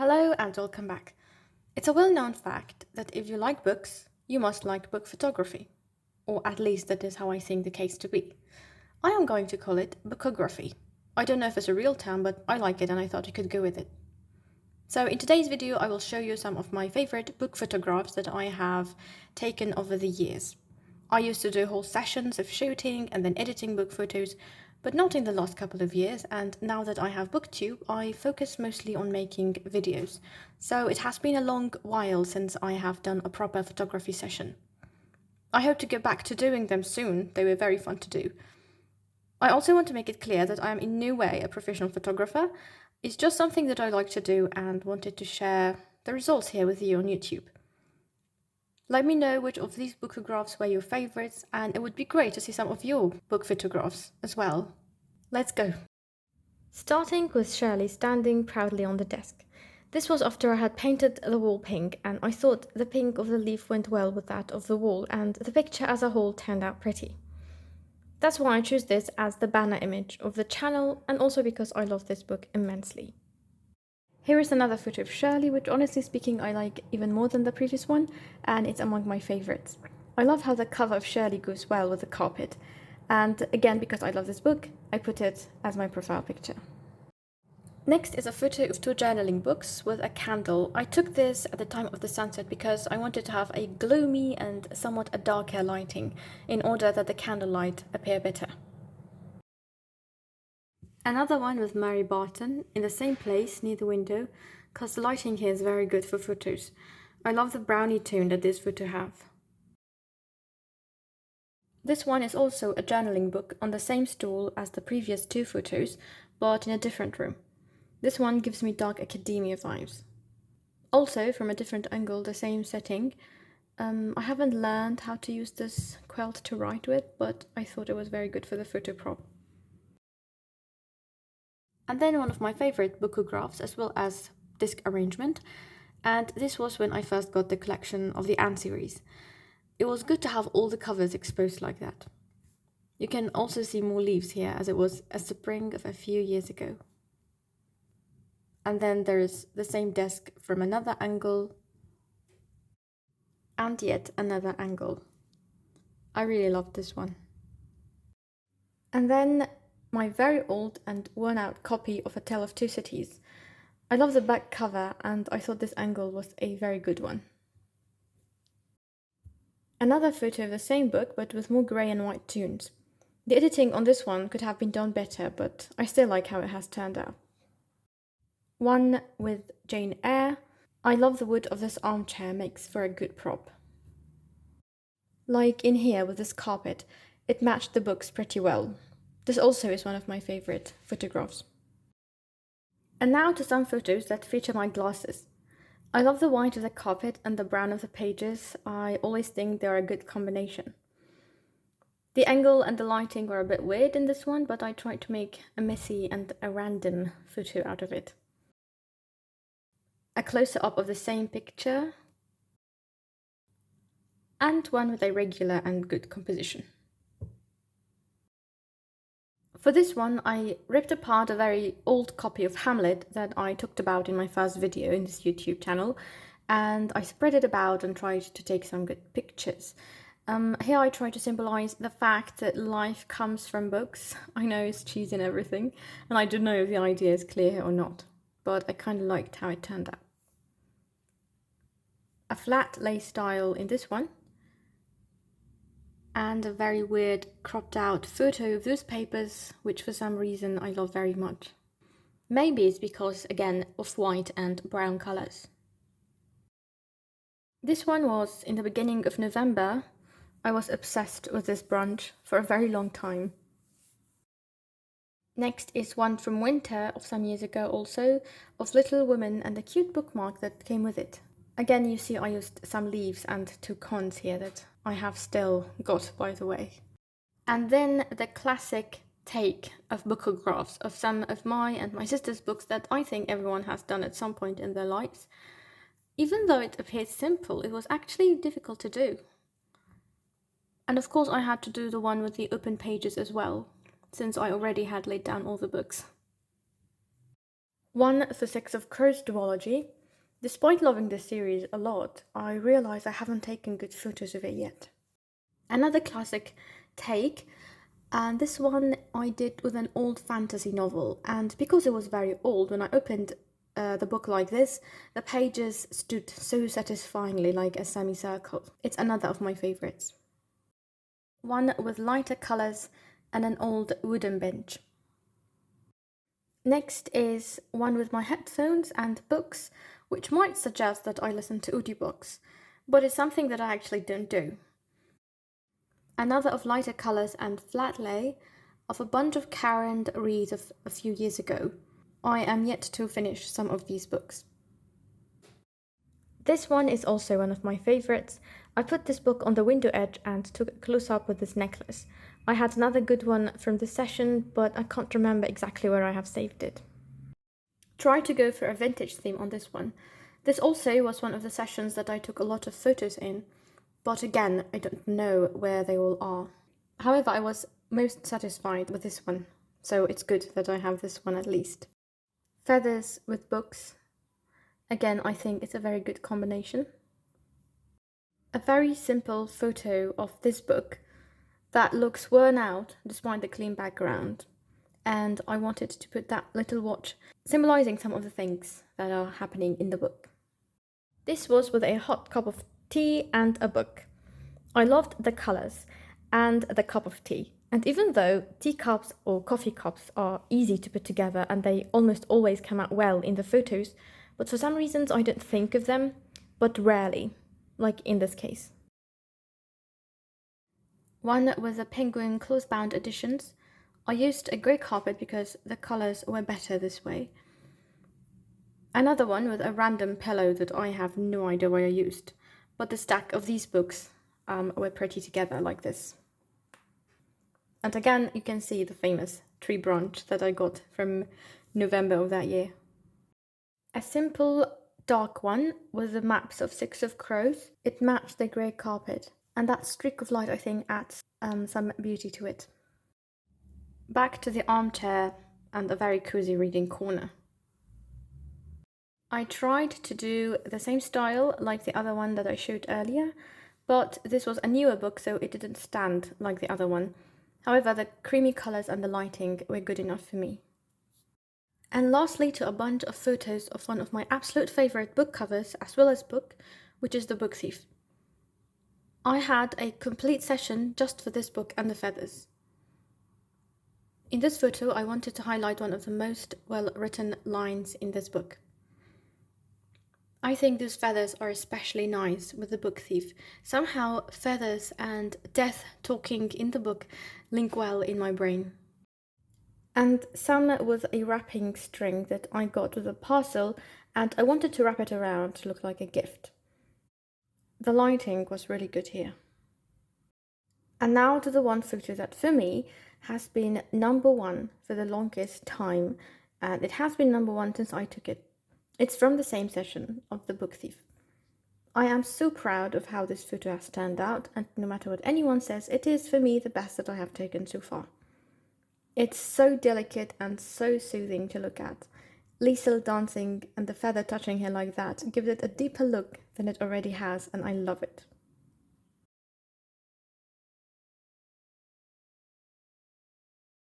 Hello and welcome back. It's a well-known fact that if you like books, you must like book photography. Or at least that is how I think the case to be. I am going to call it bookography. I don't know if it's a real term, but I like it and I thought I could go with it. So in today's video, I will show you some of my favorite book photographs that I have taken over the years. I used to do whole sessions of shooting and then editing book photos, but not in the last couple of years, and now that I have Booktube, I focus mostly on making videos. So it has been a long while since I have done a proper photography session. I hope to get back to doing them soon, they were very fun to do. I also want to make it clear that I am in no way a professional photographer. It's just something that I like to do and wanted to share the results here with you on YouTube. Let me know which of these bookographs were your favorites, and it would be great to see some of your book photographs as well. Let's go! Starting with Shirley standing proudly on the desk. This was after I had painted the wall pink, and I thought the pink of the leaf went well with that of the wall, and the picture as a whole turned out pretty. That's why I choose this as the banner image of the channel, and also because I love this book immensely. Here is another photo of Shirley, which honestly speaking I like even more than the previous one, and it's among my favorites. I love how the cover of Shirley goes well with the carpet, and again because I love this book, I put it as my profile picture. Next is a photo of two journaling books with a candle. I took this at the time of the sunset because I wanted to have a gloomy and somewhat a darker lighting in order that the candlelight appear better. Another one with Mary Barton in the same place near the window, because the lighting here is very good for photos. I love the brownie tone that this photo have. This one is also a journaling book on the same stool as the previous two photos, but in a different room. This one gives me dark academia vibes. Also, from a different angle, the same setting. I haven't learned how to use this quilt to write with, but I thought it was very good for the photo prop. And then one of my favorite bookographs as well as disc arrangement, and this was when I first got the collection of the Anne series. It was good to have all the covers exposed like that. You can also see more leaves here as it was a spring of a few years ago. And then there is the same desk from another angle and yet another angle. I really loved this one. And then my very old and worn out copy of A Tale of Two Cities. I love the back cover and I thought this angle was a very good one. Another photo of the same book but with more grey and white tones. The editing on this one could have been done better, but I still like how it has turned out. One with Jane Eyre. I love the wood of this armchair, makes for a good prop. Like in here with this carpet, it matched the books pretty well. This also is one of my favorite photographs. And now to some photos that feature my glasses. I love the white of the carpet and the brown of the pages. I always think they are a good combination. The angle and the lighting were a bit weird in this one, but I tried to make a messy and a random photo out of it. A closer-up of the same picture, and one with a regular and good composition. For this one, I ripped apart a very old copy of Hamlet that I talked about in my first video in this YouTube channel, and I spread it about and tried to take some good pictures. Here I try to symbolize the fact that life comes from books. I know it's cheesy and everything, and I don't know if the idea is clear here or not, but I kind of liked how it turned out. A flat lay style in this one, and a very weird cropped out photo of those papers, which for some reason I love very much. Maybe it's because, again, of white and brown colors. This one was in the beginning of November. I was obsessed with this brunch for a very long time. Next is one from winter of some years ago also, of Little Women and the cute bookmark that came with it. Again, you see I used some leaves and two cons here that I have still got, by the way. And then the classic take of bookographs of some of my and my sister's books that I think everyone has done at some point in their lives. Even though it appeared simple, it was actually difficult to do. And of course I had to do the one with the open pages as well, since I already had laid down all the books. One, The Sex of Crows duology. Despite loving this series a lot, I realise I haven't taken good photos of it yet. Another classic, Take, and this one I did with an old fantasy novel, and because it was very old, when I opened the book like this, the pages stood so satisfyingly like a semicircle. It's another of my favourites. One with lighter colours and an old wooden bench. Next is one with my headphones and books, which might suggest that I listen to audiobooks, but it's something that I actually don't do. Another of lighter colours and flat lay of a bunch of Karen reads of a few years ago. I am yet to finish some of these books. This one is also one of my favourites. I put this book on the window edge and took a close-up with this necklace. I had another good one from this session, but I can't remember exactly where I have saved it. Try to go for a vintage theme on this one. This also was one of the sessions that I took a lot of photos in, but again, I don't know where they all are. However, I was most satisfied with this one, so it's good that I have this one at least. Feathers with books. Again, I think it's a very good combination. A very simple photo of this book that looks worn out despite the clean background. And I wanted to put that little watch symbolizing some of the things that are happening in the book. This was with a hot cup of tea and a book. I loved the colors and the cup of tea. And even though teacups or coffee cups are easy to put together and they almost always come out well in the photos, but for some reasons I don't think of them, but rarely, like in this case. One with the Penguin closebound editions. I used a grey carpet because the colors were better this way. Another one with a random pillow that I have no idea why I used, but the stack of these books were pretty together like this. And again, you can see the famous tree branch that I got from November of that year. A simple dark one with the maps of Six of Crows. It matched the grey carpet, and that streak of light I think adds some beauty to it. Back to the armchair and a very cozy reading corner. I tried to do the same style like the other one that I showed earlier, but this was a newer book, so it didn't stand like the other one. However, the creamy colours and the lighting were good enough for me. And lastly, to a bunch of photos of one of my absolute favourite book covers as well as book, which is The Book Thief. I had a complete session just for this book and the feathers. In this photo, I wanted to highlight one of the most well-written lines in this book. I think these feathers are especially nice with The Book Thief. Somehow, feathers and death talking in the book link well in my brain. And some with a wrapping string that I got with a parcel, and I wanted to wrap it around to look like a gift. The lighting was really good here. And now to the one photo that for me has been number one for the longest time, and it has been number one since I took it. It's from the same session of The Book Thief. I am so proud of how this photo has turned out, and no matter what anyone says, it is for me the best that I have taken so far. It's so delicate and so soothing to look at. Liesel dancing and the feather touching her like that gives it a deeper look than it already has, and I love it.